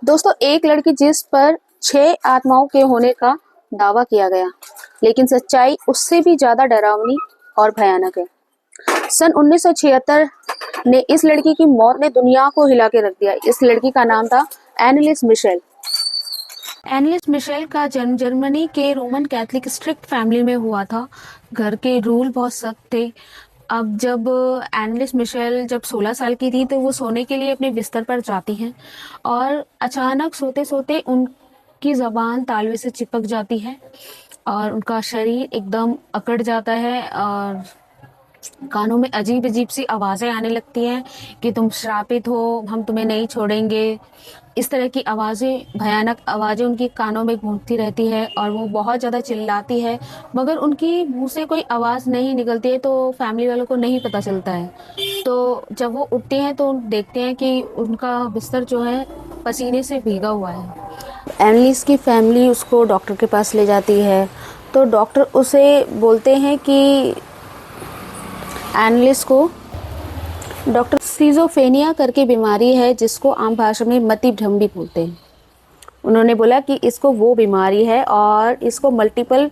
दोस्तों, एक लड़की जिस पर 6 आत्माओं के होने का दावा किया गया, लेकिन सच्चाई उससे भी ज्यादा डरावनी और भयानक है। सन 1976 ने इस लड़की की मौत ने दुनिया को हिला के रख दिया। इस लड़की का नाम था एनलिस मिशेल। एनलिस मिशेल का जन्म जर्मनी के रोमन कैथोलिक स्ट्रिक्ट फैमिली में हुआ था। घर के रूल बहुत सख्त थे। अब जब एनलिस मिशेल जब 16 साल की थी तो वो सोने के लिए अपने बिस्तर पर जाती हैं और अचानक सोते सोते उनकी जबान तालवे से चिपक जाती है और उनका शरीर एकदम अकड़ जाता है और कानों में अजीब अजीब सी आवाजें आने लगती हैं कि तुम श्रापित हो, हम तुम्हें नहीं छोड़ेंगे। इस तरह की आवाजें, भयानक आवाजें उनकी कानों में गूंजती रहती है और वो बहुत ज़्यादा चिल्लाती है, मगर उनकी मुंह से कोई आवाज़ नहीं निकलती है, तो फैमिली वालों को नहीं पता चलता है। तो जब वो उठती हैं तो देखते हैं कि उनका बिस्तर जो है पसीने से भीगा हुआ है। एनलिस की फैमिली उसको डॉक्टर के पास ले जाती है, तो डॉक्टर उसे बोलते हैं कि एनलिस को डॉक्टर सिजोफ्रेनिया करके बीमारी है, जिसको आम भाषा में मति भ्रम भी बोलते हैं। उन्होंने बोला कि इसको वो बीमारी है और इसको मल्टीपल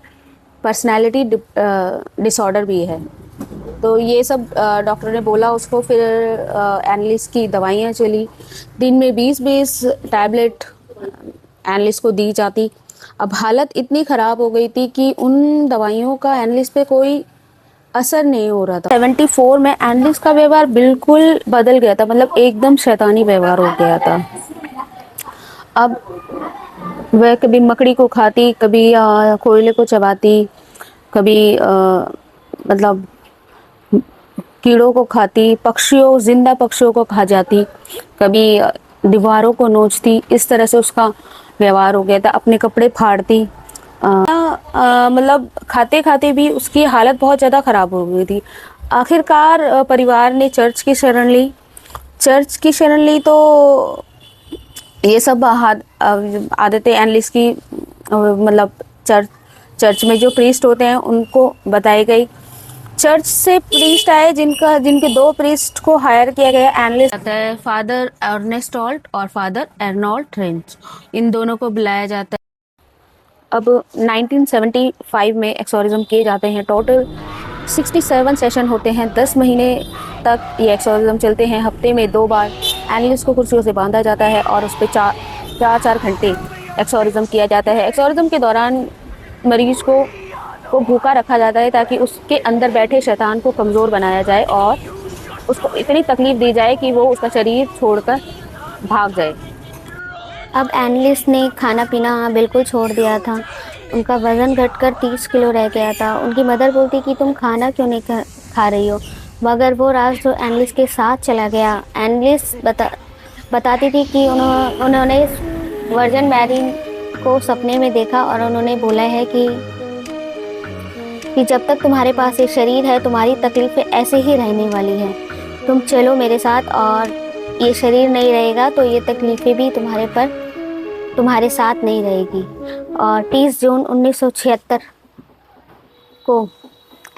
पर्सनालिटी डिसऑर्डर भी है। तो ये सब डॉक्टर ने बोला उसको। फिर एनलिस की दवाइयाँ चली। दिन में 20-20 टैबलेट एनलिस को दी जाती। अब हालत इतनी ख़राब हो गई थी कि उन दवाइयों का एनलिस पे कोई असर नहीं हो रहा था। 74 में एनलिस का व्यवहार बिल्कुल बदल गया था, मतलब एकदम शैतानी व्यवहार हो गया था। अब वह कभी मकड़ी को खाती, कभी कोयले को चबाती, कभी मतलब कीड़ों को खाती, पक्षियों, जिंदा पक्षियों को खा जाती, कभी दीवारों को नोचती। इस तरह से उसका व्यवहार हो गया था। अपने कपड़े फाड़ती। मतलब खाते खाते भी उसकी हालत बहुत ज़्यादा ख़राब हो गई थी। आखिरकार परिवार ने चर्च की शरण ली। चर्च की शरण ली तो ये सब आदतें एनलिस की मतलब चर्च में जो प्रीस्ट होते हैं उनको बताई गई। चर्च से प्रीस्ट आए, जिनके 2 प्रीस्ट को हायर किया गया एनलिस आता है, फादर अर्नेस्ट ऑल्ट और फादर एर्नोल्ड ट्रेंच। इन दोनों को बुलाया जाता है। अब 1975 में एक्सोरिज्म किए जाते हैं। टोटल 67 सेशन होते हैं। 10 महीने तक ये एक्सोरिज्म चलते हैं। हफ्ते में 2 बार एनलिस को कुर्सियों से बांधा जाता है और उस पर 4 घंटे एक्सोरिज्म किया जाता है। एक्सोरिज्म के दौरान मरीज को भूखा रखा जाता है ताकि उसके अंदर बैठे शैतान को कमज़ोर बनाया जाए और उसको इतनी तकलीफ दी जाए कि वो उसका शरीर छोड़कर भाग जाए। अब एनलिस ने खाना पीना बिल्कुल छोड़ दिया था। उनका वज़न घटकर 30 किलो रह गया था। उनकी मदर बोलती कि तुम खाना क्यों नहीं खा रही हो, मगर वो राज जो एनलिस के साथ चला गया। एनलिस बताती थी कि उन्होंने वर्जन मैरी को सपने में देखा और उन्होंने बोला है कि जब तक तुम्हारे पास एक शरीर है, तुम्हारी तकलीफ़ें ऐसे ही रहने वाली हैं। तुम चलो मेरे साथ, और ये शरीर नहीं रहेगा तो ये तकलीफ़ें भी तुम्हारे साथ नहीं रहेगी। और 30 जून 1976 को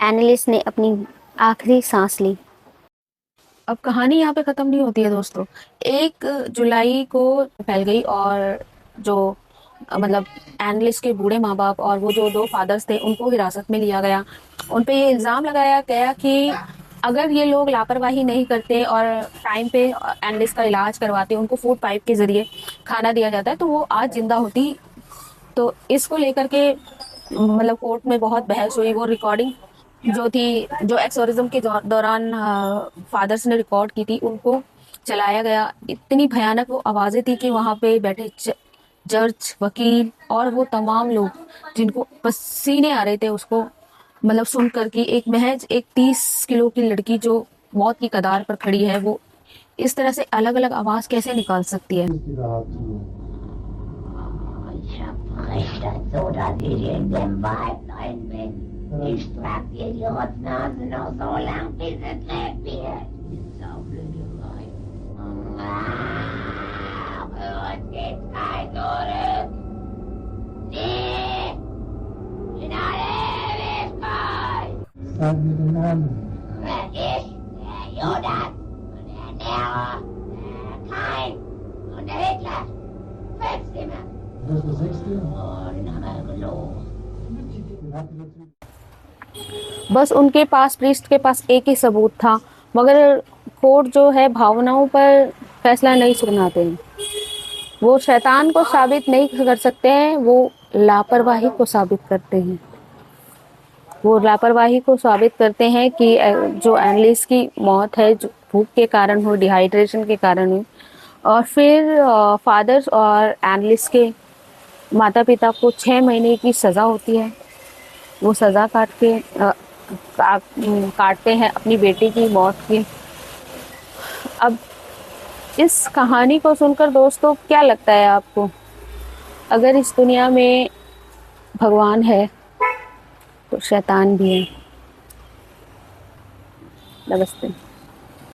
एनलिस ने अपनी आखिरी सांस ली। अब कहानी यहाँ पे ख़त्म नहीं होती है दोस्तों। 1 जुलाई को फैल गई और जो मतलब एनलिस के बूढ़े माँ बाप और वो जो 2 फादर्स थे उनको हिरासत में लिया गया। उन पे ये इल्ज़ाम लगाया गया कि अगर ये लोग लापरवाही नहीं करते और टाइम पे एनलिस का इलाज करवाते, उनको फूड पाइप के ज़रिए खाना दिया जाता है, तो वो आज ज़िंदा होती। तो इसको लेकर के मतलब कोर्ट में बहुत बहस हुई। वो रिकॉर्डिंग जो थी, जो एक्सोरिज्म के दौरान फादर्स ने रिकॉर्ड की थी, उनको चलाया गया। इतनी भयानक वो आवाज़ें थी कि वहाँ पे बैठे जज, वकील और वो तमाम लोग जिनको पसीने आ रहे थे उसको मतलब सुनकर कि एक महज एक 30 किलो की लड़की जो मौत की कगार पर खड़ी है, वो इस तरह से अलग अलग आवाज़ कैसे निकाल सकती है। Ich verspreche das so, dass ich in dem Wald rein bin. Ich trag dir die Rotznase noch so lang, bis es lebt wird. Saublöde Weib. Uns geht's kein zurück. Nee! In alle Ewigkeit! Sag mir den Namen. Ich, der Judas und der Nero, der Kain und der Hitler. Maxima. Dat is de 6e. Oh, die naam heb ik geloofd. बस उनके पास, priest के पास एक ही सबूत था, मगर court जो है भावनाओं पर फैसला नहीं सुनाते हैं। वो शैतान को साबित नहीं कर सकते हैं, वो लापरवाही को साबित करते हैं। वो लापरवाही को साबित करते हैं कि जो एनलिस की मौत है, जो भूख के कारण हुई, डिहाइड्रेशन के कारण हुई। और फिर फादर्स और एनलिस के माता पिता को 6 महीने की सज़ा होती है। वो सज़ा काटते हैं अपनी बेटी की मौत की। अब इस कहानी को सुनकर दोस्तों क्या लगता है आपको? अगर इस दुनिया में भगवान है तो शैतान भी है। नमस्ते।